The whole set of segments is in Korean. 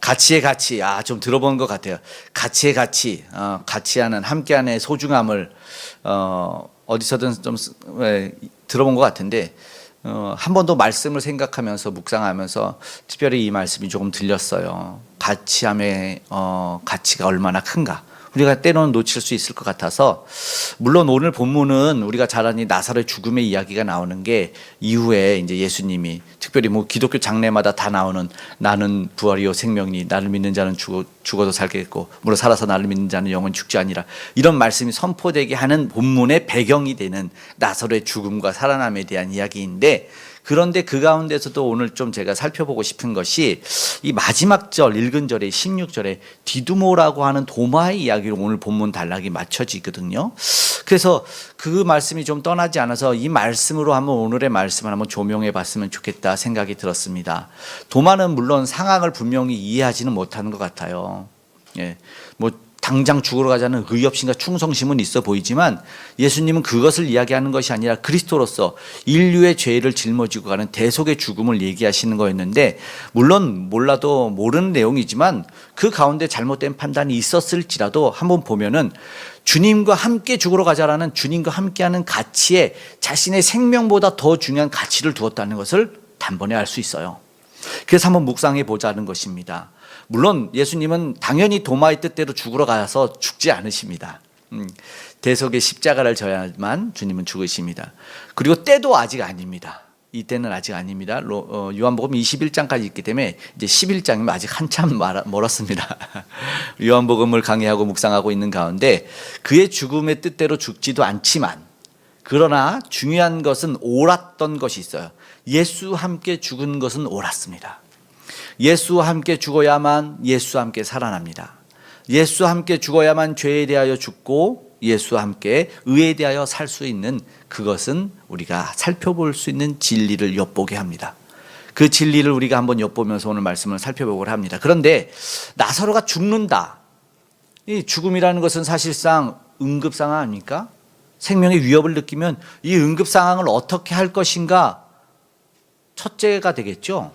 가치의 가치, 좀 들어본 것 같아요. 가치의 가치, 가치하는, 함께하는 소중함을 어디서든 좀 들어본 것 같은데, 한 번 더 말씀을 생각하면서 묵상하면서 특별히 이 말씀이 조금 들렸어요. 가치함의 가치가 얼마나 큰가. 우리가 때로는 놓칠 수 있을 것 같아서, 물론 오늘 본문은 우리가 잘 아는 나사로의 죽음의 이야기가 나오는 게 이후에 이제 예수님이 특별히 뭐 기독교 장례마다 다 나오는 나는 부활이요 생명이 나를 믿는 자는 죽어도 살겠고 무릇 살아서 나를 믿는 자는 영원 죽지 아니라, 이런 말씀이 선포되게 하는 본문의 배경이 되는 나사로의 죽음과 살아남에 대한 이야기인데, 그런데 그 가운데서도 오늘 좀 제가 살펴보고 싶은 것이 이 마지막 절 읽은 절의 16절에 디두모라고 하는 도마의 이야기로 오늘 본문 단락이 맞춰지거든요. 그래서 그 말씀이 좀 떠나지 않아서 이 말씀으로 한번 오늘의 말씀을 한번 조명해 봤으면 좋겠다 생각이 들었습니다. 도마는 물론 상황을 분명히 이해하지는 못하는 것 같아요. 뭐 당장 죽으러 가자는 의협심과 충성심은 있어 보이지만, 예수님은 그것을 이야기하는 것이 아니라 그리스도로서 인류의 죄를 짊어지고 가는 대속의 죽음을 얘기하시는 거였는데, 물론 몰라도 모르는 내용이지만 그 가운데 잘못된 판단이 있었을지라도 한번 보면은 주님과 함께 죽으러 가자라는 주님과 함께하는 가치에 자신의 생명보다 더 중요한 가치를 두었다는 것을 단번에 알 수 있어요. 그래서 한번 묵상해 보자는 것입니다. 물론 예수님은 당연히 도마의 뜻대로 죽으러 가서 죽지 않으십니다. 대속의 십자가를 져야만 주님은 죽으십니다. 그리고 때도 아직 아닙니다. 이때는 아직 아닙니다. 요한복음 21장까지 있기 때문에 이제 11장이면 아직 한참 멀었습니다. 요한복음을 강의하고 묵상하고 있는 가운데 그의 죽음의 뜻대로 죽지도 않지만, 그러나 중요한 것은 옳았던 것이 있어요. 예수와 함께 죽은 것은 옳았습니다. 예수와 함께 죽어야만 예수와 함께 살아납니다. 예수와 함께 죽어야만 죄에 대하여 죽고 예수와 함께 의에 대하여 살 수 있는, 그것은 우리가 살펴볼 수 있는 진리를 엿보게 합니다. 그 진리를 우리가 한번 엿보면서 오늘 말씀을 살펴보고자 합니다. 그런데 나사로가 죽는다. 이 죽음이라는 것은 사실상 응급 상황 아닙니까? 생명의 위협을 느끼면 이 응급 상황을 어떻게 할 것인가 첫째가 되겠죠.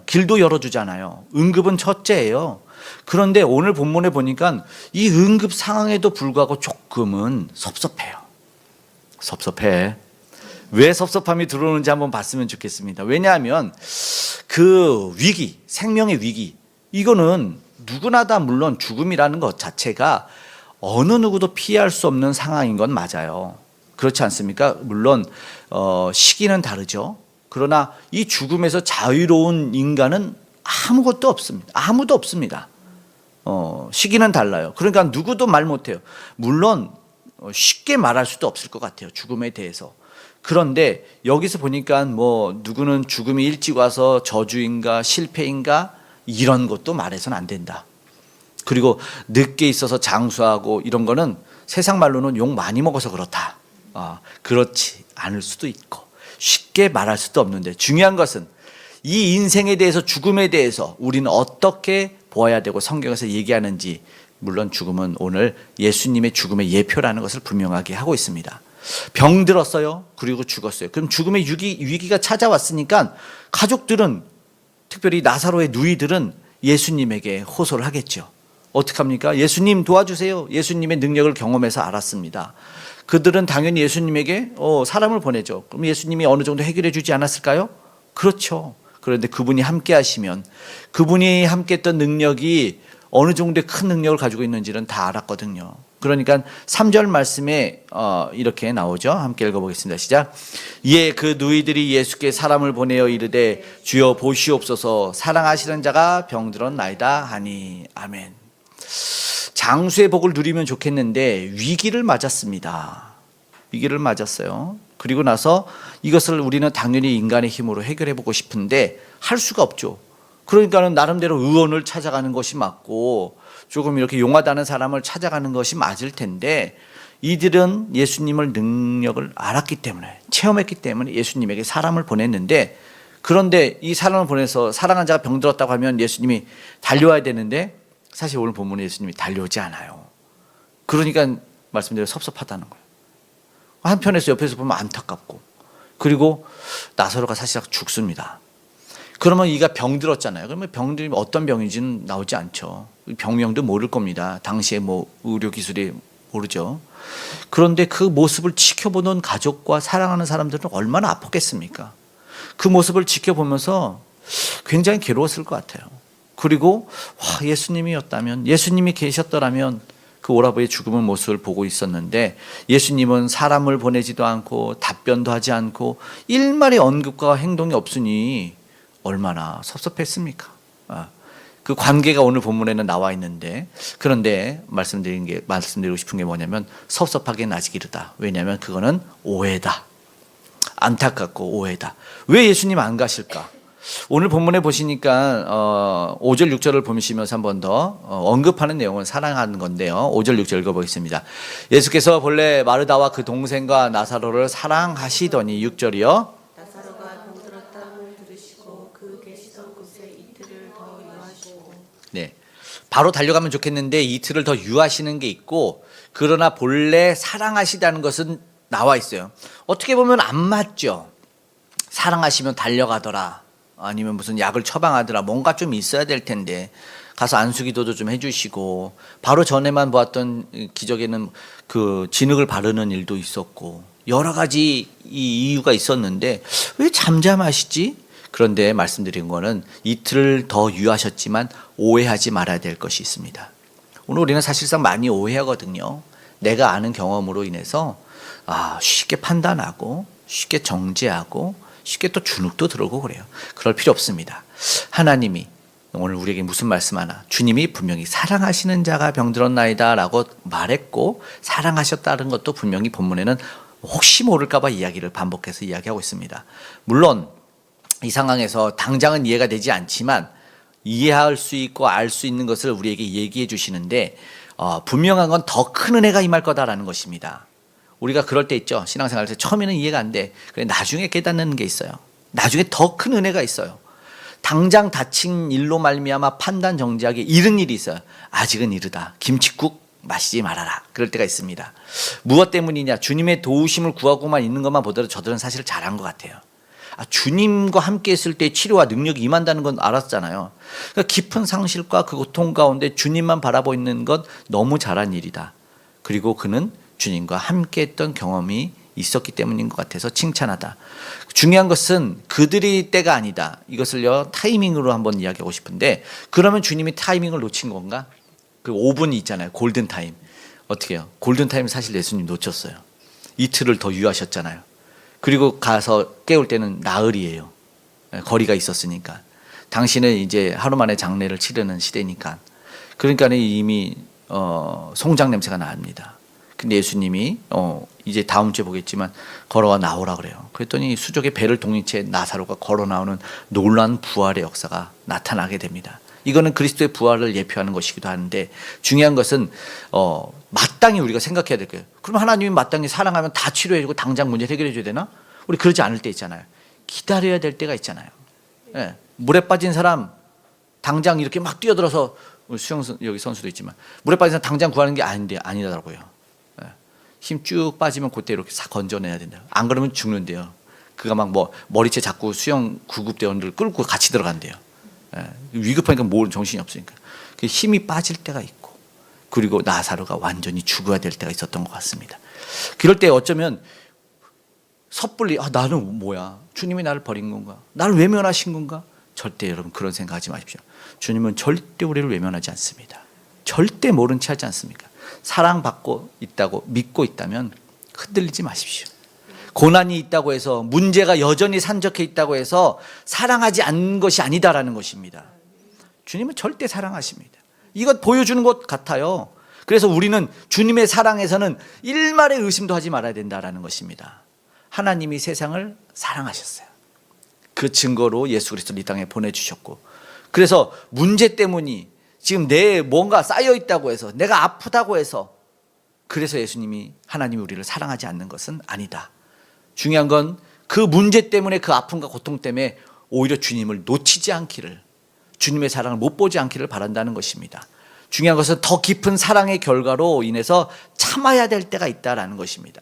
길도 열어주잖아요. 응급은 첫째예요. 그런데 오늘 본문에 보니까 이 응급 상황에도 불구하고 조금은 섭섭해요. 섭섭해. 왜 섭섭함이 들어오는지 한번 봤으면 좋겠습니다. 왜냐하면 그 위기, 생명의 위기, 이거는 누구나 다 물론 죽음이라는 것 자체가 어느 누구도 피할 수 없는 상황인 건 맞아요. 그렇지 않습니까? 물론 시기는 다르죠. 그러나 이 죽음에서 자유로운 인간은 아무것도 없습니다. 아무도 없습니다. 시기는 달라요. 그러니까 누구도 말 못해요. 물론 쉽게 말할 수도 없을 것 같아요. 죽음에 대해서. 그런데 여기서 보니까 뭐 누구는 죽음이 일찍 와서 저주인가 실패인가 이런 것도 말해서는 안 된다. 그리고 늦게 있어서 장수하고 이런 거는 세상 말로는 욕 많이 먹어서 그렇다. 그렇지 않을 수도 있고 쉽게 말할 수도 없는데, 중요한 것은 이 인생에 대해서, 죽음에 대해서 우리는 어떻게 보아야 되고 성경에서 얘기하는지, 물론 죽음은 오늘 예수님의 죽음의 예표라는 것을 분명하게 하고 있습니다. 병들었어요. 그리고 죽었어요. 그럼 죽음의 위기가 찾아왔으니까 가족들은, 특별히 나사로의 누이들은 예수님에게 호소를 하겠죠. 어떡합니까? 예수님 도와주세요. 예수님의 능력을 경험해서 알았습니다. 그들은 당연히 예수님에게 사람을 보내죠. 그럼 예수님이 어느 정도 해결해 주지 않았을까요? 그렇죠. 그런데 그분이 함께 하시면, 그분이 함께 했던 능력이 어느 정도의 큰 능력을 가지고 있는지는 다 알았거든요. 그러니까 3절 말씀에 이렇게 나오죠. 함께 읽어보겠습니다. 시작. 이에 그 누이들이 예수께 사람을 보내어 이르되 주여 보시옵소서, 사랑하시는 자가 병들었나이다 하니. 아멘. 장수의 복을 누리면 좋겠는데 위기를 맞았습니다. 위기를 맞았어요. 그리고 나서 이것을 우리는 당연히 인간의 힘으로 해결해 보고 싶은데 할 수가 없죠. 그러니까는 나름대로 의원을 찾아가는 것이 맞고 조금 이렇게 용하다는 사람을 찾아가는 것이 맞을 텐데, 이들은 예수님을 능력을 알았기 때문에, 체험했기 때문에 예수님에게 사람을 보냈는데, 그런데 이 사람을 보내서 사랑한 자가 병들었다고 하면 예수님이 달려와야 되는데, 사실 오늘 본문에 예수님이 달려오지 않아요. 그러니까 말씀대로 섭섭하다는 거예요. 한편에서 옆에서 보면 안타깝고, 그리고 나사로가 사실 죽습니다. 그러면 이가 병들었잖아요. 그러면 병들이 어떤 병인지는 나오지 않죠. 병명도 모를 겁니다. 당시에 뭐 의료 기술이 모르죠. 그런데 그 모습을 지켜보는 가족과 사랑하는 사람들은 얼마나 아팠겠습니까? 그 모습을 지켜보면서 굉장히 괴로웠을 것 같아요. 그리고 와, 예수님이었다면, 예수님이 계셨더라면 그 오라버의 죽음의 모습을 보고 있었는데 예수님은 사람을 보내지도 않고 답변도 하지 않고 일말의 언급과 행동이 없으니 얼마나 섭섭했습니까? 그 관계가 오늘 본문에는 나와 있는데, 그런데 말씀드리고 싶은 게 뭐냐면 섭섭하기는 아직 이르다. 왜냐하면 그거는 오해다. 안타깝고 오해다. 왜 예수님 안 가실까? 오늘 본문에 보시니까 5절 6절을 보시면서 한 번 더 언급하는 내용은 사랑하는 건데요. 5절 6절 읽어보겠습니다. 예수께서 본래 마르다와 그 동생과 나사로를 사랑하시더니 6절이요. 나사로가 병들었다함을 들으시고 그 계시던 곳에 이틀을 더 유하시고. 네, 바로 달려가면 좋겠는데 이틀을 더 유하시는 게 있고, 그러나 본래 사랑하시다는 것은 나와 있어요. 어떻게 보면 안 맞죠. 사랑하시면 달려가더라, 아니면 무슨 약을 처방하더라, 뭔가 좀 있어야 될 텐데 가서 안수기도도 좀 해주시고, 바로 전에만 보았던 기적에는 그 진흙을 바르는 일도 있었고 여러 가지 이유가 있었는데 왜 잠잠하시지? 그런데 말씀드린 거는 이틀을 더 유하셨지만 오해하지 말아야 될 것이 있습니다. 오늘 우리는 사실상 많이 오해하거든요. 내가 아는 경험으로 인해서 쉽게 판단하고 쉽게 정죄하고 쉽게 또 주눅도 들고 그래요. 그럴 필요 없습니다. 하나님이 오늘 우리에게 무슨 말씀하나, 주님이 분명히 사랑하시는 자가 병들었나이다 라고 말했고, 사랑하셨다는 것도 분명히 본문에는 혹시 모를까 봐 이야기를 반복해서 이야기하고 있습니다. 물론 이 상황에서 당장은 이해가 되지 않지만 이해할 수 있고 알 수 있는 것을 우리에게 얘기해 주시는데, 분명한 건 더 큰 은혜가 임할 거다라는 것입니다. 우리가 그럴 때 있죠. 신앙생활 때 처음에는 이해가 안 돼. 그래, 나중에 깨닫는 게 있어요. 나중에 더 큰 은혜가 있어요. 당장 다친 일로 말미암아 판단 정지하기 이른 일이 있어요. 아직은 이르다. 김칫국 마시지 말아라. 그럴 때가 있습니다. 무엇 때문이냐? 주님의 도우심을 구하고만 있는 것만 보더라도 저들은 사실 잘한 것 같아요. 주님과 함께 있을 때 치료와 능력이 임한다는 건 알았잖아요. 그러니까 깊은 상실과 그 고통 가운데 주님만 바라보고 있는 건 너무 잘한 일이다. 그리고 그는 주님과 함께 했던 경험이 있었기 때문인 것 같아서 칭찬하다. 중요한 것은 그들의 때가 아니다. 이것을요, 타이밍으로 한번 이야기하고 싶은데, 그러면 주님이 타이밍을 놓친 건가? 그 5분이 있잖아요. 골든타임. 어떻게 해요? 골든타임 사실 예수님 놓쳤어요. 이틀을 더 유하셨잖아요. 그리고 가서 깨울 때는 나흘이에요. 거리가 있었으니까. 당신은 이제 하루 만에 장례를 치르는 시대니까. 그러니까 이미 송장 냄새가 납니다. 근데 예수님이 이제 다음 주에 보겠지만 걸어와 나오라 그래요. 그랬더니 수족의 배를 동인 채 나사로가 걸어 나오는 놀라운 부활의 역사가 나타나게 됩니다. 이거는 그리스도의 부활을 예표하는 것이기도 하는데, 중요한 것은 마땅히 우리가 생각해야 될 거예요. 그럼 하나님이 마땅히 사랑하면 다 치료해주고 당장 문제를 해결해줘야 되나? 우리 그러지 않을 때 있잖아요. 기다려야 될 때가 있잖아요. 예. 물에 빠진 사람 당장 이렇게 막 뛰어들어서, 수영 여기 선수도 있지만 물에 빠진 사람 당장 구하는 게 아니더라고요. 예. 힘 쭉 빠지면 그때 이렇게 싹 건져내야 된다. 안 그러면 죽는데요. 그가 막 머리채 잡고 수영 구급대원들 끌고 같이 들어간대요. 예. 위급하니까 뭘 정신이 없으니까. 힘이 빠질 때가 있고, 그리고 나사로가 완전히 죽어야 될 때가 있었던 것 같습니다. 그럴 때 어쩌면 섣불리 나는 뭐야? 주님이 나를 버린 건가? 나를 외면하신 건가? 절대 여러분 그런 생각하지 마십시오. 주님은 절대 우리를 외면하지 않습니다. 절대 모른 채 하지 않습니까? 사랑받고 있다고 믿고 있다면 흔들리지 마십시오. 고난이 있다고 해서, 문제가 여전히 산적해 있다고 해서 사랑하지 않는 것이 아니다라는 것입니다. 주님은 절대 사랑하십니다. 이것 보여주는 것 같아요. 그래서 우리는 주님의 사랑에서는 일말의 의심도 하지 말아야 된다라는 것입니다. 하나님이 세상을 사랑하셨어요. 그 증거로 예수 그리스도를 이 땅에 보내주셨고, 그래서 문제 때문이 지금 내 뭔가 쌓여 있다고 해서, 내가 아프다고 해서, 그래서 하나님이 우리를 사랑하지 않는 것은 아니다. 중요한 건 그 문제 때문에, 그 아픔과 고통 때문에 오히려 주님을 놓치지 않기를, 주님의 사랑을 못 보지 않기를 바란다는 것입니다. 중요한 것은 더 깊은 사랑의 결과로 인해서 참아야 될 때가 있다라는 것입니다.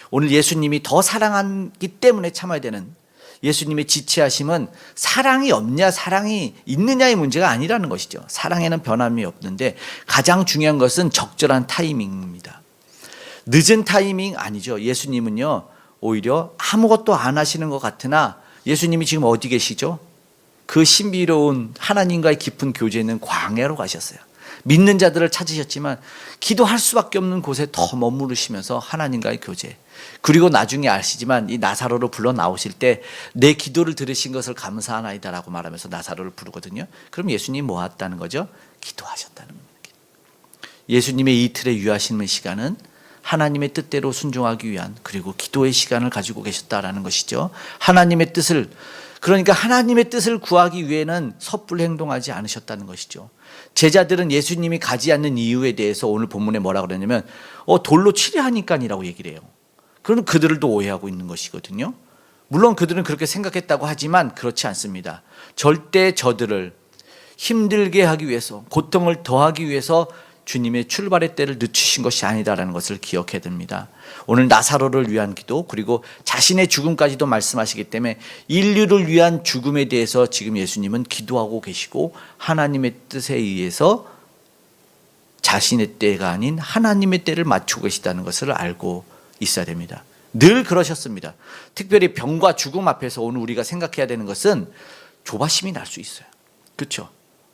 오늘 예수님이 더 사랑하기 때문에 참아야 되는, 예수님의 지체하심은 사랑이 없냐 사랑이 있느냐의 문제가 아니라는 것이죠. 사랑에는 변함이 없는데 가장 중요한 것은 적절한 타이밍입니다. 늦은 타이밍 아니죠. 예수님은요 오히려 아무것도 안 하시는 것 같으나 예수님이 지금 어디 계시죠? 그 신비로운 하나님과의 깊은 교제는 광야로 가셨어요. 믿는 자들을 찾으셨지만 기도할 수밖에 없는 곳에 더 머무르시면서 하나님과의 교제, 그리고 나중에 아시지만 이 나사로를 불러 나오실 때 내 기도를 들으신 것을 감사하나이다라고 말하면서 나사로를 부르거든요. 그럼 예수님이 뭐 했다는 거죠? 기도하셨다는 겁니다. 예수님의 이틀의 유하심의 시간은 하나님의 뜻대로 순종하기 위한, 그리고 기도의 시간을 가지고 계셨다라는 것이죠. 하나님의 뜻을, 그러니까 하나님의 뜻을 구하기 위해는 섣불리 행동하지 않으셨다는 것이죠. 제자들은 예수님이 가지 않는 이유에 대해서 오늘 본문에 뭐라고 그러냐면 돌로 치려 하니까니라고 얘기를 해요. 그럼 그들도 오해하고 있는 것이거든요. 물론 그들은 그렇게 생각했다고 하지만 그렇지 않습니다. 절대 저들을 힘들게 하기 위해서, 고통을 더하기 위해서 주님의 출발의 때를 늦추신 것이 아니다라는 것을 기억해야 됩니다. 오늘 나사로를 위한 기도, 그리고 자신의 죽음까지도 말씀하시기 때문에 인류를 위한 죽음에 대해서 지금 예수님은 기도하고 계시고 하나님의 뜻에 의해서 자신의 때가 아닌 하나님의 때를 맞추고 계시다는 것을 알고 있어야 됩니다. 늘 그러셨습니다. 특별히 병과 죽음 앞에서 오늘 우리가 생각해야 되는 것은 조바심이 날 수 있어요. 그렇죠?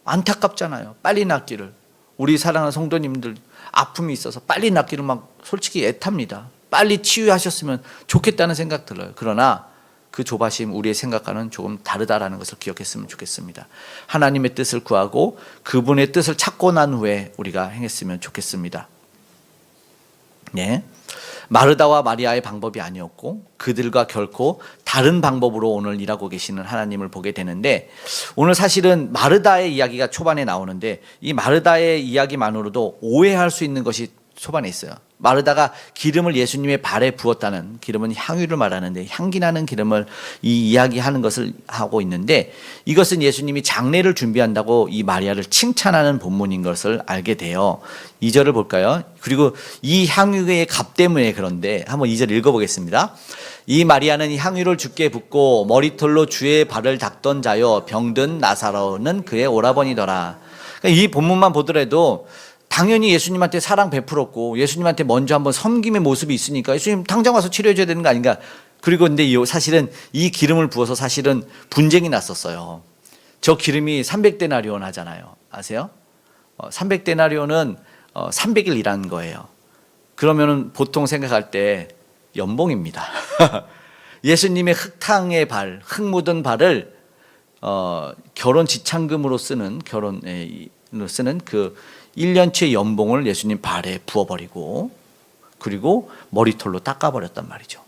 안타깝잖아요. 빨리 낫기를. 우리 사랑하는 성도님들 아픔이 있어서 빨리 낫기를 막 솔직히 애탑니다. 빨리 치유하셨으면 좋겠다는 생각 들어요. 그러나 그 조바심, 우리의 생각과는 조금 다르다라는 것을 기억했으면 좋겠습니다. 하나님의 뜻을 구하고 그분의 뜻을 찾고 난 후에 우리가 행했으면 좋겠습니다. 네. 마르다와 마리아의 방법이 아니었고 그들과 결코 다른 방법으로 오늘 일하고 계시는 하나님을 보게 되는데, 오늘 사실은 마르다의 이야기가 초반에 나오는데 이 마르다의 이야기만으로도 오해할 수 있는 것이 초반에 있어요. 마르다가 기름을 예수님의 발에 부었다는, 기름은 향유를 말하는데 향기나는 기름을 이야기하는 것을 하고 있는데, 이것은 예수님이 장례를 준비한다고 이 마리아를 칭찬하는 본문인 것을 알게 돼요. 2절을 볼까요? 그리고 이 향유의 값 때문에 그런데 한번 2절 읽어보겠습니다. 이 마리아는 이 향유를 주께 붓고 머리털로 주의 발을 닦던 자요 병든 나사로는 그의 오라버니더라. 그러니까 이 본문만 보더라도 당연히 예수님한테 사랑 베풀었고 예수님한테 먼저 한번 섬김의 모습이 있으니까 예수님 당장 와서 치료해 줘야 되는 거 아닌가. 그리고 근데 사실은 이 기름을 부어서 사실은 분쟁이 났었어요. 저 기름이 300데나리온 하잖아요. 아세요? 300데나리온은 300일 일한 거예요. 그러면은 보통 생각할 때 연봉입니다. 예수님의 흙탕의 발, 흙 묻은 발을 결혼 지참금으로 쓰는, 결혼으로 쓰는 그 1년치 연봉을 예수님 발에 부어버리고 그리고 머리털로 닦아버렸단 말이죠.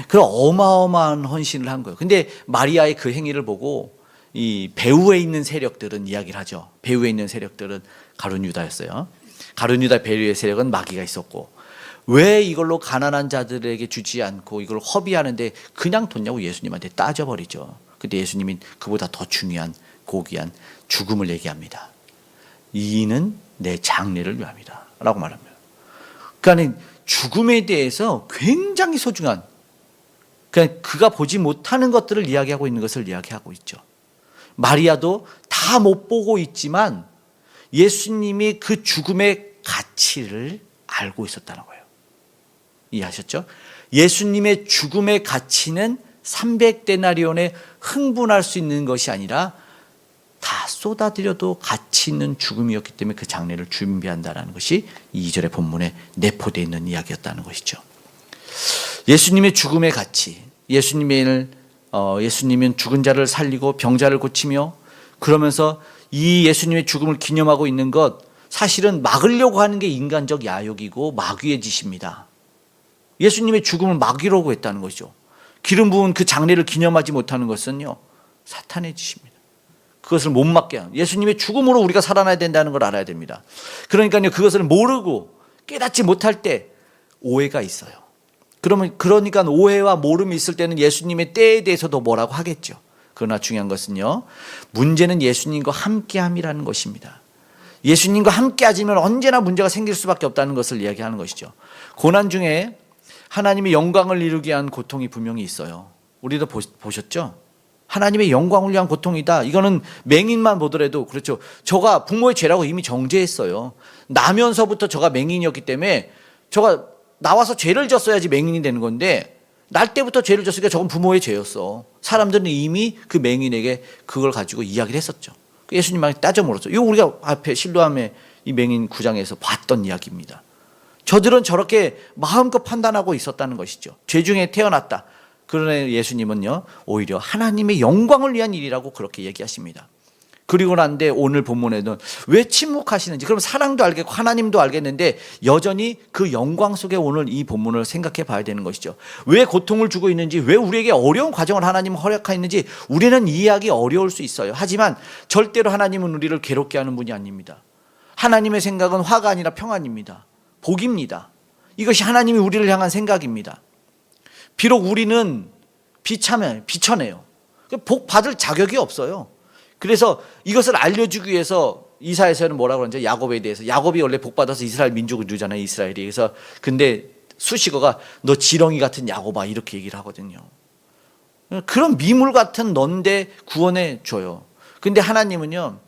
그런 어마어마한 헌신을 한 거예요. 근데 마리아의 그 행위를 보고 이 배후에 있는 세력들은 이야기를 하죠. 배후에 있는 세력들은 가룟 유다였어요. 가룟 유다 배후의 세력은 마귀가 있었고, 왜 이걸로 가난한 자들에게 주지 않고 이걸 허비하는데 그냥 뒀냐고 예수님한테 따져버리죠. 근데 예수님이 그보다 더 중요한 고귀한 죽음을 얘기합니다. 이는 내 장례를 위함이다 라고 말합니다. 그러니까 죽음에 대해서 굉장히 소중한, 그냥 그가 보지 못하는 것들을 이야기하고 있는 것을 이야기하고 있죠. 마리아도 다 못 보고 있지만 예수님이 그 죽음의 가치를 알고 있었다는 거예요. 이해하셨죠? 예수님의 죽음의 가치는 300데나리온에 흥분할 수 있는 것이 아니라 다 쏟아들여도 가치 있는 죽음이었기 때문에 그 장례를 준비한다는 것이 2절의 본문에 내포되어 있는 이야기였다는 것이죠. 예수님의 죽음의 가치, 예수님은 죽은 자를 살리고 병자를 고치며, 그러면서 이 예수님의 죽음을 기념하고 있는 것, 사실은 막으려고 하는 게 인간적 야욕이고 마귀의 짓입니다. 예수님의 죽음을 막으려고 했다는 것이죠. 기름 부은 그 장례를 기념하지 못하는 것은요, 사탄의 짓입니다. 그것을 못 막게 하는, 예수님의 죽음으로 우리가 살아나야 된다는 걸 알아야 됩니다. 그러니까요, 그것을 모르고 깨닫지 못할 때 오해가 있어요. 그러니까 오해와 모름이 있을 때는 예수님의 때에 대해서도 뭐라고 하겠죠. 그러나 중요한 것은요, 문제는 예수님과 함께함이라는 것입니다. 예수님과 함께 하지면 언제나 문제가 생길 수밖에 없다는 것을 이야기하는 것이죠. 고난 중에 하나님의 영광을 이루기 위한 고통이 분명히 있어요. 우리도 보셨죠? 하나님의 영광을 위한 고통이다. 이거는 맹인만 보더라도 그렇죠. 저가 부모의 죄라고 이미 정죄했어요. 나면서부터 저가 맹인이었기 때문에 저가 나와서 죄를 졌어야지 맹인이 되는 건데 날 때부터 죄를 졌으니까 저건 부모의 죄였어. 사람들은 이미 그 맹인에게 그걸 가지고 이야기를 했었죠. 예수님한테 따져 물었죠. 이거 우리가 앞에 실로암의 이 맹인 9장에서 봤던 이야기입니다. 저들은 저렇게 마음껏 판단하고 있었다는 것이죠. 죄 중에 태어났다. 그러나 예수님은요, 오히려 하나님의 영광을 위한 일이라고 그렇게 얘기하십니다. 그리고 난데 오늘 본문에는 왜 침묵하시는지, 그럼 사랑도 알겠고 하나님도 알겠는데 여전히 그 영광 속에 오늘 이 본문을 생각해 봐야 되는 것이죠. 왜 고통을 주고 있는지, 왜 우리에게 어려운 과정을 하나님은 허락하였는지 우리는 이해하기 어려울 수 있어요. 하지만 절대로 하나님은 우리를 괴롭게 하는 분이 아닙니다. 하나님의 생각은 화가 아니라 평안입니다. 복입니다. 이것이 하나님이 우리를 향한 생각입니다. 비록 우리는 비천해요. 복 받을 자격이 없어요. 그래서 이것을 알려주기 위해서 이사야서는 뭐라고 그러죠? 야곱에 대해서. 야곱이 원래 복 받아서 이스라엘 민족을 누잖아요. 이스라엘이. 그래서 근데 수식어가 너 지렁이 같은 야곱아 이렇게 얘기를 하거든요. 그런 미물 같은 넌데 구원해 줘요. 근데 하나님은요.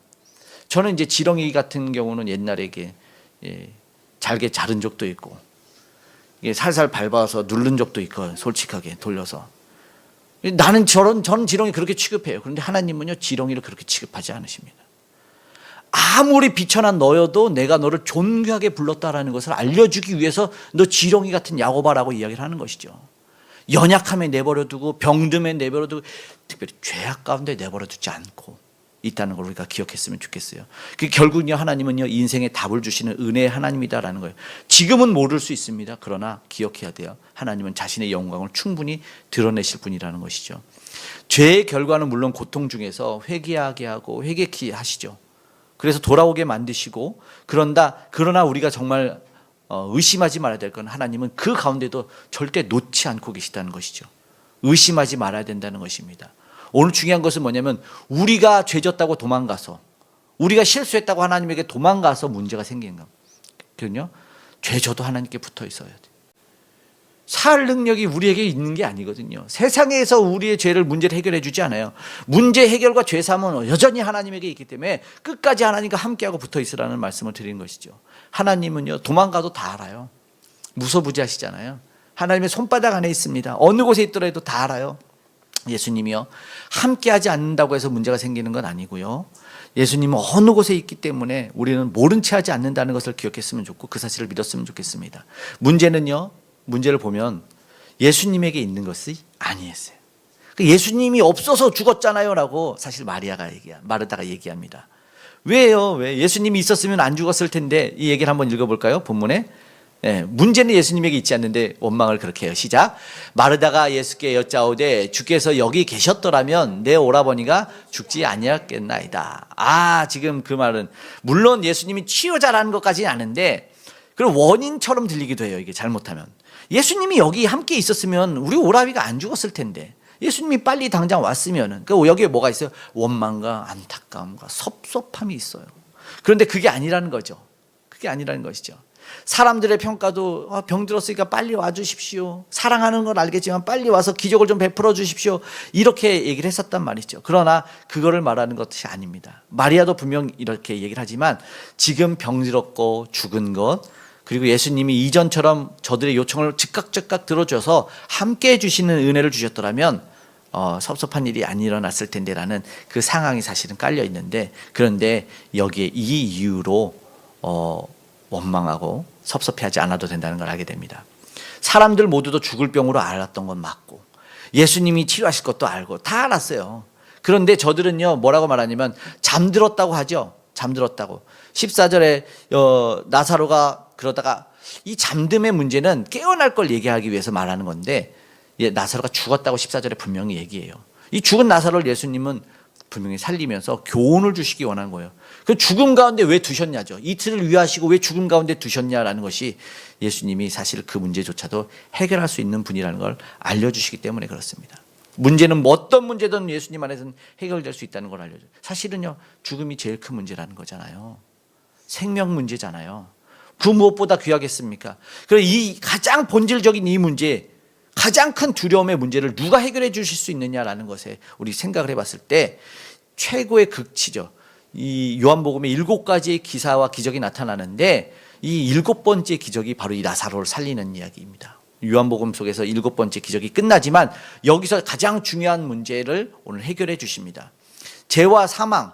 저는 이제 지렁이 같은 경우는 옛날에 잘게 자른 적도 있고 살살 밟아서 누른 적도 있고 솔직하게 돌려서 저는 지렁이 그렇게 취급해요. 그런데 하나님은요 지렁이를 그렇게 취급하지 않으십니다. 아무리 비천한 너여도 내가 너를 존귀하게 불렀다라는 것을 알려주기 위해서 너 지렁이 같은 야곱아라고 이야기를 하는 것이죠. 연약함에 내버려두고 병듦에 내버려두고 특별히 죄악 가운데 내버려두지 않고 있다는 걸 우리가 기억했으면 좋겠어요. 결국은요 하나님은요 인생에 답을 주시는 은혜의 하나님이다라는 거예요. 지금은 모를 수 있습니다. 그러나 기억해야 돼요. 하나님은 자신의 영광을 충분히 드러내실 분이라는 것이죠. 죄의 결과는 물론 고통 중에서 회개하게 하고 회개케 하시죠. 그래서 돌아오게 만드시고 그러나 우리가 정말 의심하지 말아야 될 건 하나님은 그 가운데도 절대 놓지 않고 계시다는 것이죠. 의심하지 말아야 된다는 것입니다. 오늘 중요한 것은 뭐냐면 우리가 죄졌다고 도망가서 우리가 실수했다고 하나님에게 도망가서 문제가 생기는 거거든요. 죄져도 하나님께 붙어 있어야 돼. 살 능력이 우리에게 있는 게 아니거든요. 세상에서 우리의 죄를 문제를 해결해 주지 않아요. 문제 해결과 죄 사함은 여전히 하나님에게 있기 때문에 끝까지 하나님과 함께하고 붙어 있으라는 말씀을 드리는 것이죠. 하나님은요 도망가도 다 알아요. 무소부지하시잖아요. 하나님의 손바닥 안에 있습니다. 어느 곳에 있더라도 다 알아요. 예수님이요 함께하지 않는다고 해서 문제가 생기는 건 아니고요. 예수님은 어느 곳에 있기 때문에 우리는 모른 채 하지 않는다는 것을 기억했으면 좋고 그 사실을 믿었으면 좋겠습니다. 문제를 보면 예수님에게 있는 것이 아니었어요. 예수님이 없어서 죽었잖아요 라고 사실 마르다가 얘기합니다. 왜요? 왜 예수님이 있었으면 안 죽었을 텐데 이 얘기를 한번 읽어볼까요? 본문에 문제는 예수님에게 있지 않는데 원망을 그렇게 해요. 시작. 마르다가 예수께 여짜오되 주께서 여기 계셨더라면 내 오라버니가 죽지 아니었겠나이다. 지금 그 말은 물론 예수님이 치유자라는 것까지는 아는데 그런 원인처럼 들리기도 해요. 이게 잘못하면 예수님이 여기 함께 있었으면 우리 오라비가 안 죽었을 텐데 예수님이 빨리 당장 왔으면은 여기에 뭐가 있어요? 원망과 안타까움과 섭섭함이 있어요. 그런데 그게 아니라는 거죠. 그게 아니라는 것이죠. 사람들의 평가도 병들었으니까 빨리 와주십시오. 사랑하는 걸 알겠지만 빨리 와서 기적을 좀 베풀어 주십시오. 이렇게 얘기를 했었단 말이죠. 그러나 그거를 말하는 것이 아닙니다. 마리아도 분명 이렇게 얘기를 하지만 지금 병들었고 죽은 것 그리고 예수님이 이전처럼 저들의 요청을 즉각 들어줘서 함께 해주시는 은혜를 주셨더라면 섭섭한 일이 안 일어났을 텐데라는 그 상황이 사실은 깔려 있는데 그런데 여기에 이 이유로 원망하고 섭섭해하지 않아도 된다는 걸 알게 됩니다. 사람들 모두도 죽을 병으로 알았던 건 맞고 예수님이 치료하실 것도 알고 다 알았어요. 그런데 저들은요 뭐라고 말하냐면 잠들었다고 하죠. 잠들었다고. 14절에 나사로가 그러다가 이 잠듦의 문제는 깨어날 걸 얘기하기 위해서 말하는 건데 나사로가 죽었다고 14절에 분명히 얘기해요. 이 죽은 나사로를 예수님은 분명히 살리면서 교훈을 주시기 원한 거예요. 그 죽음 가운데 왜 두셨냐죠. 이틀을 위하시고 왜 죽음 가운데 두셨냐라는 것이 예수님이 사실 그 문제조차도 해결할 수 있는 분이라는 걸 알려주시기 때문에 그렇습니다. 문제는 어떤 문제든 예수님 안에서는 해결될 수 있다는 걸 알려줘요. 사실은요 죽음이 제일 큰 문제라는 거잖아요. 생명 문제잖아요. 그 무엇보다 귀하겠습니까? 그래서 이 가장 본질적인 이 문제 가장 큰 두려움의 문제를 누가 해결해 주실 수 있느냐라는 것에 우리 생각을 해봤을 때 최고의 극치죠. 이 요한복음에 7가지의 기사와 기적이 나타나는데 이 7번째 기적이 바로 이 나사로를 살리는 이야기입니다. 요한복음 속에서 7번째 기적이 끝나지만 여기서 가장 중요한 문제를 오늘 해결해 주십니다. 죄와 사망,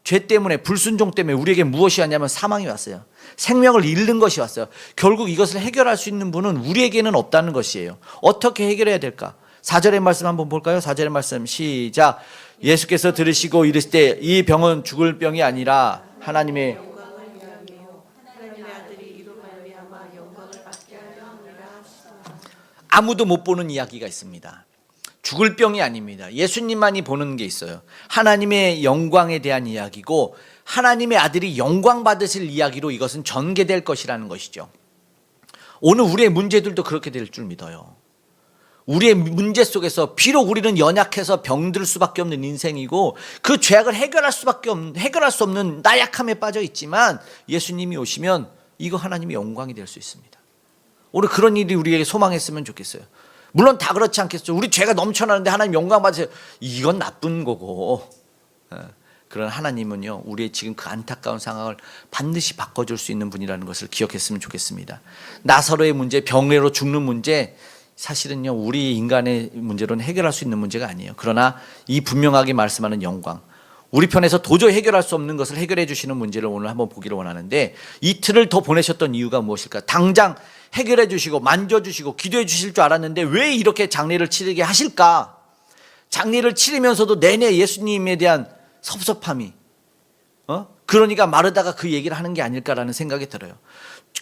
죄 때문에 불순종 때문에 우리에게 무엇이 왔냐면 사망이 왔어요. 생명을 잃는 것이 왔어요. 결국 이것을 해결할 수 있는 분은 우리에게는 없다는 것이에요. 어떻게 해결해야 될까? 4절의 말씀 한번 볼까요? 4절의 말씀 시작. 예수께서 들으시고 이르실 때 이 병은 죽을 병이 아니라 하나님의 영광을 위하며 하나님의 아들이 이로 말미암아 영광을 받게 하려 함이라 하시더라. 아무도 못 보는 이야기가 있습니다. 죽을 병이 아닙니다. 예수님만이 보는 게 있어요. 하나님의 영광에 대한 이야기고 하나님의 아들이 영광 받으실 이야기로 이것은 전개될 것이라는 것이죠. 오늘 우리의 문제들도 그렇게 될 줄 믿어요. 우리의 문제 속에서 비록 우리는 연약해서 병들 수밖에 없는 인생이고 그 죄악을 해결할 수 없는 나약함에 빠져 있지만 예수님이 오시면 이거 하나님의 영광이 될 수 있습니다. 오늘 그런 일이 우리에게 소망했으면 좋겠어요. 물론 다 그렇지 않겠죠. 우리 죄가 넘쳐나는데 하나님 영광 받으세요. 이건 나쁜 거고. 그런 하나님은요, 우리의 지금 그 안타까운 상황을 반드시 바꿔줄 수 있는 분이라는 것을 기억했으면 좋겠습니다. 나사로의 문제, 병으로 죽는 문제, 사실은요, 우리 인간의 문제로는 해결할 수 있는 문제가 아니에요. 그러나 이 분명하게 말씀하는 영광, 우리 편에서 도저히 해결할 수 없는 것을 해결해 주시는 문제를 오늘 한번 보기를 원하는데, 이틀을 더 보내셨던 이유가 무엇일까? 당장 해결해 주시고 만져주시고 기도해 주실 줄 알았는데 왜 이렇게 장례를 치르게 하실까? 장례를 치르면서도 내내 예수님에 대한 섭섭함이, 그러니까 마르다가 그 얘기를 하는 게 아닐까라는 생각이 들어요.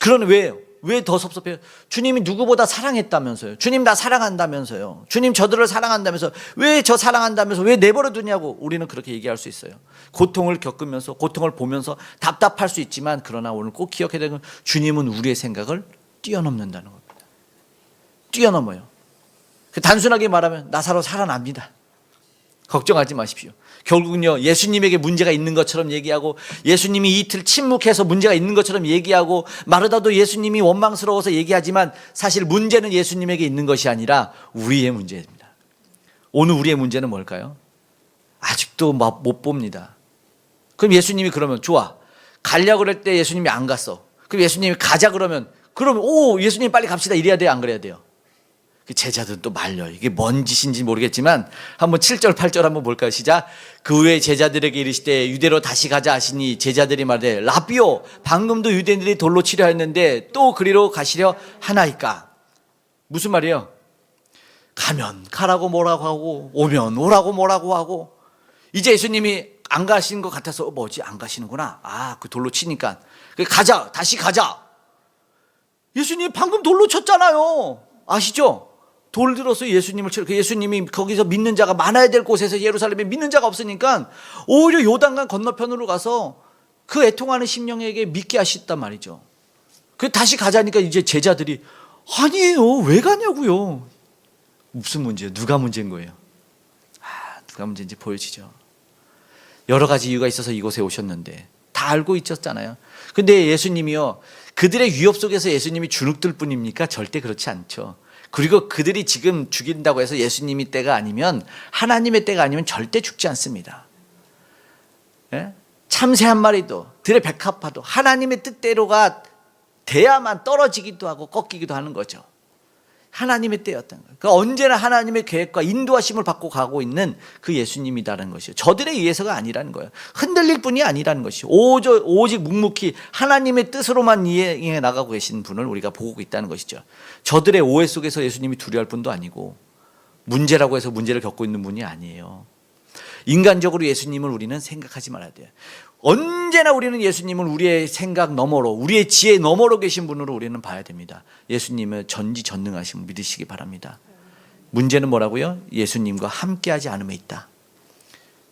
그러는 왜요? 왜 더 섭섭해요? 주님이 누구보다 사랑했다면서요. 주님 나 사랑한다면서요. 주님 저들을 사랑한다면서 왜 저 사랑한다면서 왜 내버려 두냐고 우리는 그렇게 얘기할 수 있어요. 고통을 겪으면서 고통을 보면서 답답할 수 있지만 그러나 오늘 꼭 기억해야 되는 건 주님은 우리의 생각을 뛰어넘는다는 겁니다. 뛰어넘어요. 단순하게 말하면 나사로 살아납니다. 걱정하지 마십시오. 결국은요, 예수님에게 문제가 있는 것처럼 얘기하고 예수님이 이틀 침묵해서 문제가 있는 것처럼 얘기하고 마르다도 예수님이 원망스러워서 얘기하지만 사실 문제는 예수님에게 있는 것이 아니라 우리의 문제입니다. 오늘 우리의 문제는 뭘까요? 아직도 못 봅니다. 그럼 예수님이 그러면 좋아, 가려고 그럴 때 예수님이 안 갔어. 그럼 예수님이 가자 그러면 예수님 빨리 갑시다 이래야 돼요, 안 그래야 돼요? 제자들은 또 말려요. 이게 뭔 짓인지 모르겠지만 한번 7절 8절 한번 볼까요? 시작. 그 후에 제자들에게 이르시되 유대로 다시 가자 하시니 제자들이 말하되 라비오 방금도 유대인들이 돌로 치려 했는데 또 그리로 가시려 하나이까? 무슨 말이에요? 가면 가라고 뭐라고 하고 오면 오라고 뭐라고 하고 이제 예수님이 안 가시는 것 같아서 뭐지 안 가시는구나. 그 돌로 치니까 가자 다시 가자. 예수님이 방금 돌로 쳤잖아요. 아시죠? 돌 들어서 예수님을 치러, 예수님이 거기서 믿는 자가 많아야 될 곳에서 예루살렘에 믿는 자가 없으니까 오히려 요단강 건너편으로 가서 그 애통하는 심령에게 믿게 하셨단 말이죠. 다시 가자니까 이제 제자들이 아니에요. 왜 가냐고요. 무슨 문제예요? 누가 문제인 거예요? 누가 문제인지 보여지죠. 여러 가지 이유가 있어서 이곳에 오셨는데 다 알고 있었잖아요. 근데 예수님이요, 그들의 위협 속에서 예수님이 주눅들 뿐입니까? 절대 그렇지 않죠. 그리고 그들이 지금 죽인다고 해서 예수님이 때가 아니면, 하나님의 때가 아니면 절대 죽지 않습니다. 예? 참새 한 마리도, 들의 백합화도 하나님의 뜻대로가 돼야만 떨어지기도 하고 꺾이기도 하는 거죠. 하나님의 때였던 거예요. 그러니까 언제나 하나님의 계획과 인도하심을 받고 가고 있는 그 예수님이라는 것이죠. 저들에 의해서가 아니라는 거예요. 흔들릴 뿐이 아니라는 것이죠. 오직 묵묵히 하나님의 뜻으로만 이행해 나가고 계신 분을 우리가 보고 있다는 것이죠. 저들의 오해 속에서 예수님이 두려워할 분도 아니고 문제라고 해서 문제를 겪고 있는 분이 아니에요. 인간적으로 예수님을 우리는 생각하지 말아야 돼요. 언제나 우리는 예수님을 우리의 생각 너머로, 우리의 지혜 너머로 계신 분으로 우리는 봐야 됩니다. 예수님을 전지전능하심을 믿으시기 바랍니다. 문제는 뭐라고요? 예수님과 함께하지 않음에 있다.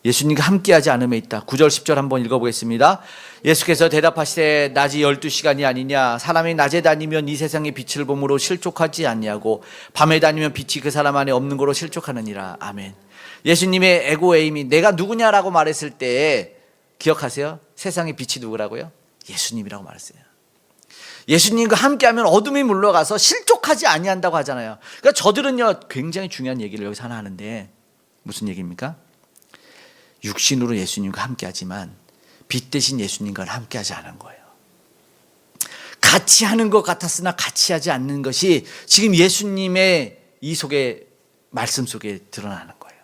예수님과 함께하지 않음에 있다. 9절 10절 한번 읽어보겠습니다. 예수께서 대답하시되 낮이 12시간이 아니냐? 사람이 낮에 다니면 이 세상의 빛을 보므로 실족하지 않냐고 밤에 다니면 빛이 그 사람 안에 없는 거로 실족하느니라. 아멘. 예수님의 에고에임이 내가 누구냐라고 말했을 때 기억하세요? 세상의 빛이 누구라고요? 예수님이라고 말했어요. 예수님과 함께하면 어둠이 물러가서 실족하지 아니한다고 하잖아요. 그러니까 저들은요 굉장히 중요한 얘기를 여기서 하나 하는데 무슨 얘기입니까? 육신으로 예수님과 함께하지만 빛 대신 예수님과는 함께하지 않은 거예요. 같이 하는 것 같았으나 같이 하지 않는 것이 지금 예수님의 이 속에 말씀 속에 드러나는 거예요.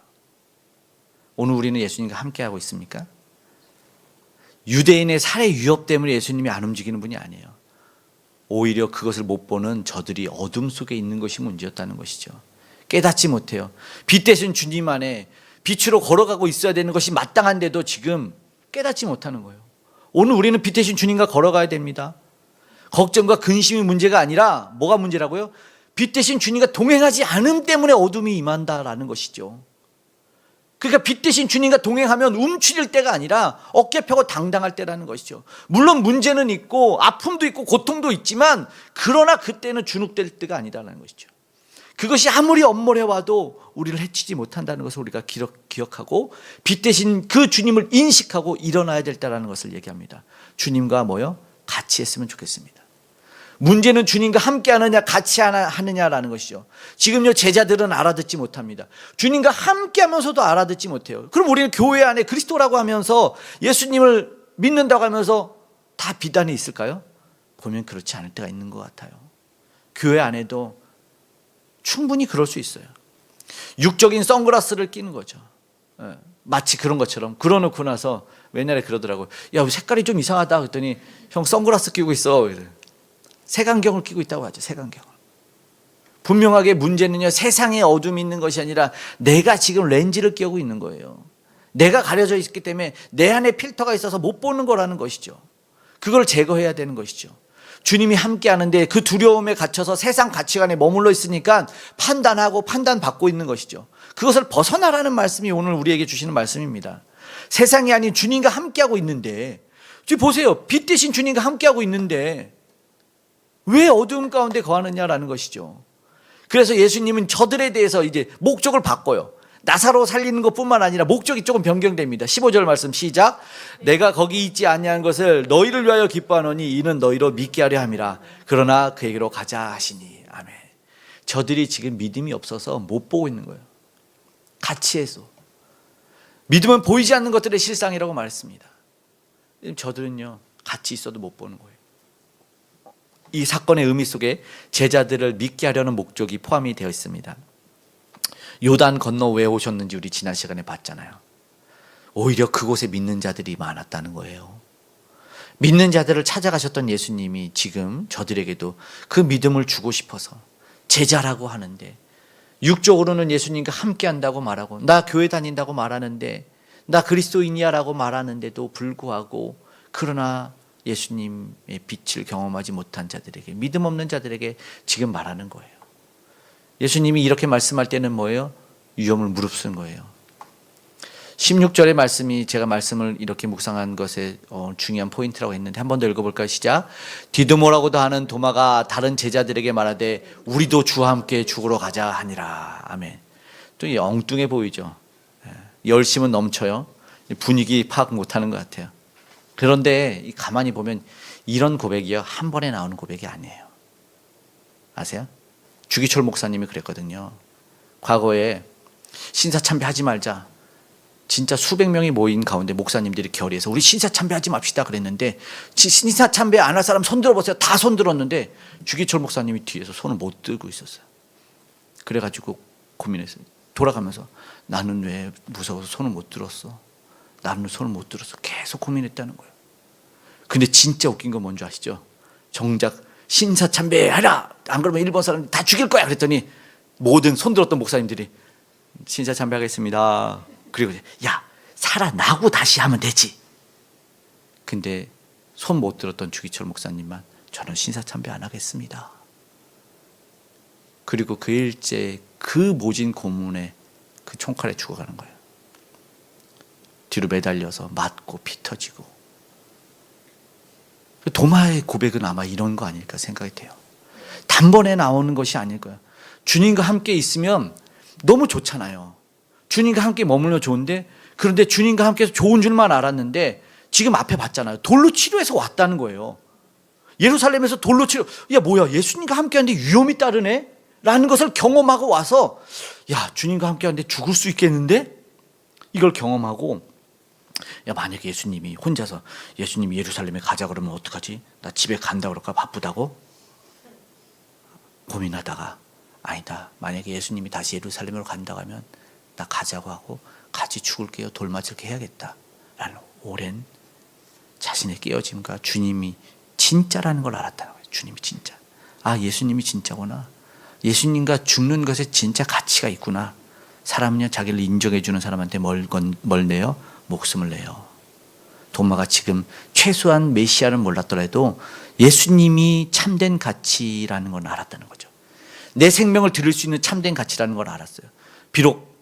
오늘 우리는 예수님과 함께하고 있습니까? 유대인의 살해 위협 때문에 예수님이 안 움직이는 분이 아니에요. 오히려 그것을 못 보는 저들이 어둠 속에 있는 것이 문제였다는 것이죠. 깨닫지 못해요. 빛 대신 주님 안에 빛으로 걸어가고 있어야 되는 것이 마땅한데도 지금 깨닫지 못하는 거예요. 오늘 우리는 빛 대신 주님과 걸어가야 됩니다. 걱정과 근심이 문제가 아니라 뭐가 문제라고요? 빛 대신 주님과 동행하지 않음 때문에 어둠이 임한다라는 것이죠. 그러니까 빛 대신 주님과 동행하면 움츠릴 때가 아니라 어깨 펴고 당당할 때라는 것이죠. 물론 문제는 있고 아픔도 있고 고통도 있지만 그러나 그때는 주눅될 때가 아니다라는 것이죠. 그것이 아무리 엄몰해와도 우리를 해치지 못한다는 것을 우리가 기억하고 빛 대신 그 주님을 인식하고 일어나야 될 때라는 것을 얘기합니다. 주님과 뭐요? 같이 했으면 좋겠습니다. 문제는 주님과 함께 하느냐 같이 하느냐라는 것이죠. 지금요 제자들은 알아듣지 못합니다. 주님과 함께 하면서도 알아듣지 못해요. 그럼 우리는 교회 안에 그리스도라고 하면서 예수님을 믿는다고 하면서 다 비단이 있을까요? 보면 그렇지 않을 때가 있는 것 같아요. 교회 안에도 충분히 그럴 수 있어요. 육적인 선글라스를 끼는 거죠. 마치 그런 것처럼 그러놓고 나서 옛날에 그러더라고요. 야, 색깔이 좀 이상하다 그랬더니 형 선글라스 끼고 있어. 색안경을 끼고 있다고 하죠. 색안경을. 분명하게 문제는요 세상에 어둠이 있는 것이 아니라 내가 지금 렌즈를 끼고 있는 거예요. 내가 가려져 있기 때문에 내 안에 필터가 있어서 못 보는 거라는 것이죠. 그걸 제거해야 되는 것이죠. 주님이 함께 하는데 그 두려움에 갇혀서 세상 가치관에 머물러 있으니까 판단하고 판단받고 있는 것이죠. 그것을 벗어나라는 말씀이 오늘 우리에게 주시는 말씀입니다. 세상이 아닌 주님과 함께하고 있는데 지금 보세요. 빛 대신 주님과 함께하고 있는데 왜 어두움 가운데 거하느냐라는 것이죠. 그래서 예수님은 저들에 대해서 이제 목적을 바꿔요. 나사로 살리는 것뿐만 아니라 목적이 조금 변경됩니다. 15절 말씀 시작. 내가 거기 있지 아니한 것을 너희를 위하여 기뻐하노니 이는 너희로 믿게 하려 함이라. 그러나 그에게로 가자 하시니. 아멘. 저들이 지금 믿음이 없어서 못 보고 있는 거예요. 같이 해서. 믿음은 보이지 않는 것들의 실상이라고 말했습니다. 저들은요 같이 있어도 못 보는 거예요. 이 사건의 의미 속에 제자들을 믿게 하려는 목적이 포함이 되어 있습니다. 요단 건너 왜 오셨는지 우리 지난 시간에 봤잖아요. 오히려 그곳에 믿는 자들이 많았다는 거예요. 믿는 자들을 찾아가셨던 예수님이 지금 저들에게도 그 믿음을 주고 싶어서 제자라고 하는데 육적으로는 예수님과 함께 한다고 말하고 나 교회 다닌다고 말하는데 나 그리스도인이야 라고 말하는데도 불구하고 그러나 예수님의 빛을 경험하지 못한 자들에게 믿음 없는 자들에게 지금 말하는 거예요. 예수님이 이렇게 말씀할 때는 뭐예요? 위험을 무릅쓴 거예요. 16절의 말씀이 제가 말씀을 이렇게 묵상한 것의 중요한 포인트라고 했는데 한 번 더 읽어볼까요? 시작. 디두모라고도 하는 도마가 다른 제자들에게 말하되 우리도 주와 함께 죽으러 가자 하니라. 아멘. 좀 엉뚱해 보이죠. 열심은 넘쳐요. 분위기 파악 못하는 것 같아요. 그런데 가만히 보면 이런 고백이요 한 번에 나오는 고백이 아니에요. 아세요? 주기철 목사님이 그랬거든요. 과거에 신사참배하지 말자. 진짜 수백 명이 모인 가운데 목사님들이 결의해서 우리 신사참배하지 맙시다 그랬는데 신사참배 안 할 사람 손 들어보세요. 다 손 들었는데 주기철 목사님이 뒤에서 손을 못 들고 있었어요. 그래가지고 고민했어요. 돌아가면서 나는 왜 무서워서 손을 못 들었어? 나는 손을 못 들었어. 계속 고민했다는 거예요. 근데 진짜 웃긴 건 뭔지 아시죠? 정작 신사참배하라. 안 그러면 일본 사람 다 죽일 거야. 그랬더니 모든 손 들었던 목사님들이 신사참배하겠습니다. 그리고 야 살아나고 다시 하면 되지. 근데 손 못 들었던 주기철 목사님만 저는 신사참배 안 하겠습니다. 그리고 그 일제 그 모진 고문에 그 총칼에 죽어가는 거예요. 뒤로 매달려서 맞고 피 터지고. 도마의 고백은 아마 이런 거 아닐까 생각이 돼요. 단번에 나오는 것이 아닐 거예요. 주님과 함께 있으면 너무 좋잖아요. 주님과 함께 머물면 좋은데 그런데 주님과 함께 좋은 줄만 알았는데 지금 앞에 봤잖아요. 돌로 치료해서 왔다는 거예요. 예루살렘에서 돌로 치러, 야 뭐야, 예수님과 함께하는데 위험이 따르네? 라는 것을 경험하고 와서, 야 주님과 함께하는데 죽을 수 있겠는데? 이걸 경험하고, 야 만약에 예수님이 혼자서 예수님이 예루살렘에 가자 그러면 어떡하지? 나 집에 간다 그럴까? 바쁘다고? 고민하다가, 아니다, 만약에 예수님이 다시 예루살렘으로 간다고 하면 나 가자고 하고 같이 죽을게요, 돌 맞을게 해야겠다 라는 오랜 자신의 깨어짐과 주님이 진짜라는 걸 알았다는 거예요. 주님이 진짜, 아 예수님이 진짜구나, 예수님과 죽는 것에 진짜 가치가 있구나. 사람은요 자기를 인정해 주는 사람한테 뭘 내요? 목숨을 내요. 도마가 지금 최소한 메시아를 몰랐더라도 예수님이 참된 가치라는 걸 알았다는 거죠. 내 생명을 드릴 수 있는 참된 가치라는 걸 알았어요. 비록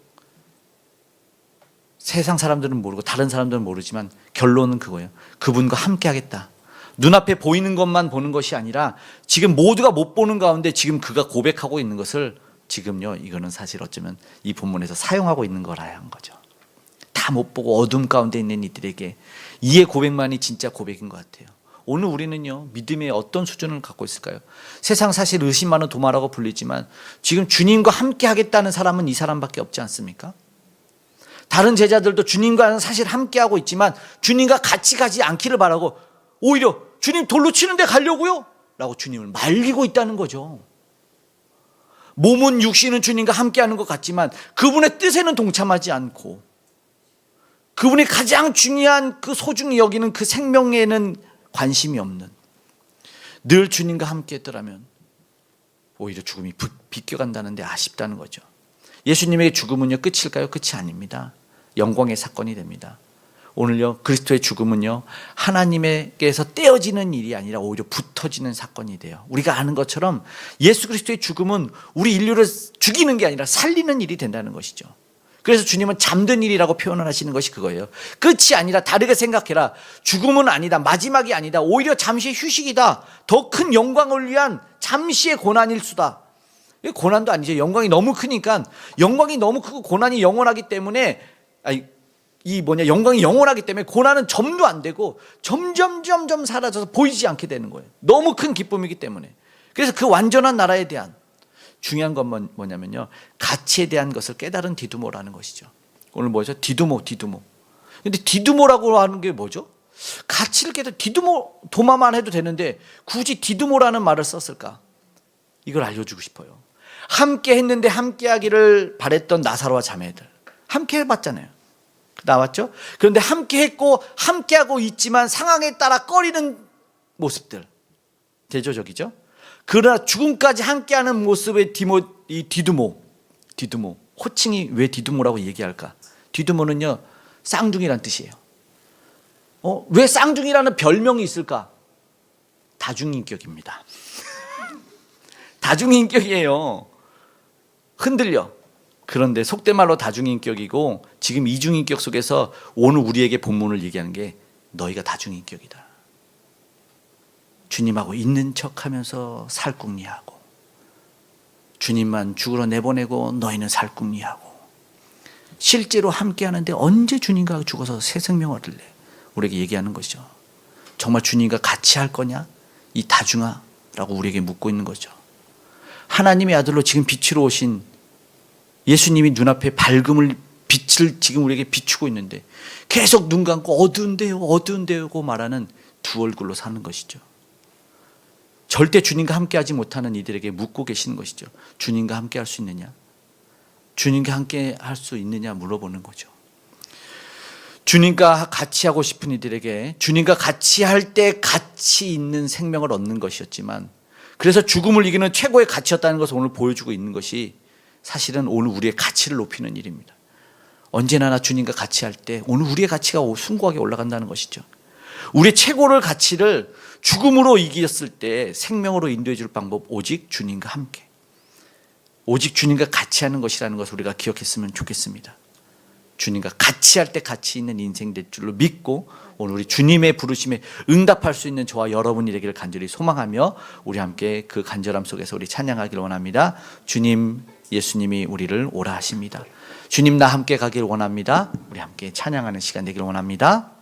세상 사람들은 모르고 다른 사람들은 모르지만 결론은 그거예요. 그분과 함께 하겠다. 눈앞에 보이는 것만 보는 것이 아니라 지금 모두가 못 보는 가운데 지금 그가 고백하고 있는 것을 지금요, 이거는 사실 어쩌면 이 본문에서 사용하고 있는 거라야 한 거죠. 다 못 보고 어둠 가운데 있는 이들에게 이의 고백만이 진짜 고백인 것 같아요. 오늘 우리는요, 믿음의 어떤 수준을 갖고 있을까요? 세상 사실 의심 많은 도마라고 불리지만 지금 주님과 함께 하겠다는 사람은 이 사람밖에 없지 않습니까? 다른 제자들도 주님과는 사실 함께 하고 있지만 주님과 같이 가지 않기를 바라고 오히려 주님 돌로 치는데 가려고요? 라고 주님을 말리고 있다는 거죠. 몸은 육신은 주님과 함께 하는 것 같지만 그분의 뜻에는 동참하지 않고 그분이 가장 중요한 그 소중히 여기는 그 생명에는 관심이 없는, 늘 주님과 함께 했더라면 오히려 죽음이 비껴간다는데 아쉽다는 거죠. 예수님의 죽음은요 끝일까요? 끝이 아닙니다. 영광의 사건이 됩니다. 오늘요 그리스도의 죽음은요 하나님에게서 떼어지는 일이 아니라 오히려 붙어지는 사건이 돼요. 우리가 아는 것처럼 예수 그리스도의 죽음은 우리 인류를 죽이는 게 아니라 살리는 일이 된다는 것이죠. 그래서 주님은 잠든 일이라고 표현을 하시는 것이 그거예요. 끝이 아니라 다르게 생각해라. 죽음은 아니다, 마지막이 아니다, 오히려 잠시의 휴식이다, 더 큰 영광을 위한 잠시의 고난일 수다. 고난도 아니죠. 영광이 너무 크니까, 영광이 너무 크고 고난이 영원하기 때문에, 영광이 영원하기 때문에 고난은 점도 안 되고 점점 사라져서 보이지 않게 되는 거예요. 너무 큰 기쁨이기 때문에. 그래서 그 완전한 나라에 대한 중요한 건 뭐냐면요, 가치에 대한 것을 깨달은 디두모라는 것이죠. 오늘 뭐죠? 디두모. 근데 디두모라고 하는 게 뭐죠? 가치를 깨달은 디두모, 도마만 해도 되는데 굳이 디두모라는 말을 썼을까? 이걸 알려주고 싶어요. 함께 했는데 함께 하기를 바랬던 나사로와 자매들, 함께 해봤잖아요. 나왔죠? 그런데 함께 했고 함께 하고 있지만 상황에 따라 꺼리는 모습들, 대조적이죠? 그러나 죽음까지 함께하는 모습의 디두모. 호칭이 왜 디두모라고 얘기할까? 디두모는요 쌍둥이란 뜻이에요. 왜 쌍둥이라는 별명이 있을까? 다중인격입니다. 다중인격이에요. 흔들려. 그런데 속된 말로 다중인격이고, 지금 이중인격 속에서 오늘 우리에게 본문을 얘기하는 게 너희가 다중인격이다. 주님하고 있는 척하면서 살궁리하고, 주님만 죽으러 내보내고 너희는 살궁리하고, 실제로 함께하는데 언제 주님과 죽어서 새 생명을 얻을래? 우리에게 얘기하는 것이죠. 정말 주님과 같이 할 거냐? 이 다중아라고 우리에게 묻고 있는 거죠. 하나님의 아들로 지금 빛으로 오신 예수님이 눈앞에 빛을 지금 우리에게 비추고 있는데 계속 눈 감고 어두운데요고 말하는 두 얼굴로 사는 것이죠. 절대 주님과 함께하지 못하는 이들에게 묻고 계시는 것이죠. 주님과 함께 할 수 있느냐? 주님과 함께 할 수 있느냐 물어보는 거죠. 주님과 같이 하고 싶은 이들에게 주님과 같이 할 때 가치 있는 생명을 얻는 것이었지만, 그래서 죽음을 이기는 최고의 가치였다는 것을 오늘 보여주고 있는 것이 사실은 오늘 우리의 가치를 높이는 일입니다. 언제나 주님과 같이 할 때 오늘 우리의 가치가 숭고하게 올라간다는 것이죠. 우리의 최고를 가치를 죽음으로 이겼을 때 생명으로 인도해 줄 방법, 오직 주님과 함께, 오직 주님과 같이 하는 것이라는 것을 우리가 기억했으면 좋겠습니다. 주님과 같이 할 때 가치 있는 인생 될 줄로 믿고 오늘 우리 주님의 부르심에 응답할 수 있는 저와 여러분이 되기를 간절히 소망하며 우리 함께 그 간절함 속에서 우리 찬양하기를 원합니다. 주님, 예수님이 우리를 오라 하십니다. 주님, 나 함께 가기를 원합니다. 우리 함께 찬양하는 시간 되기를 원합니다.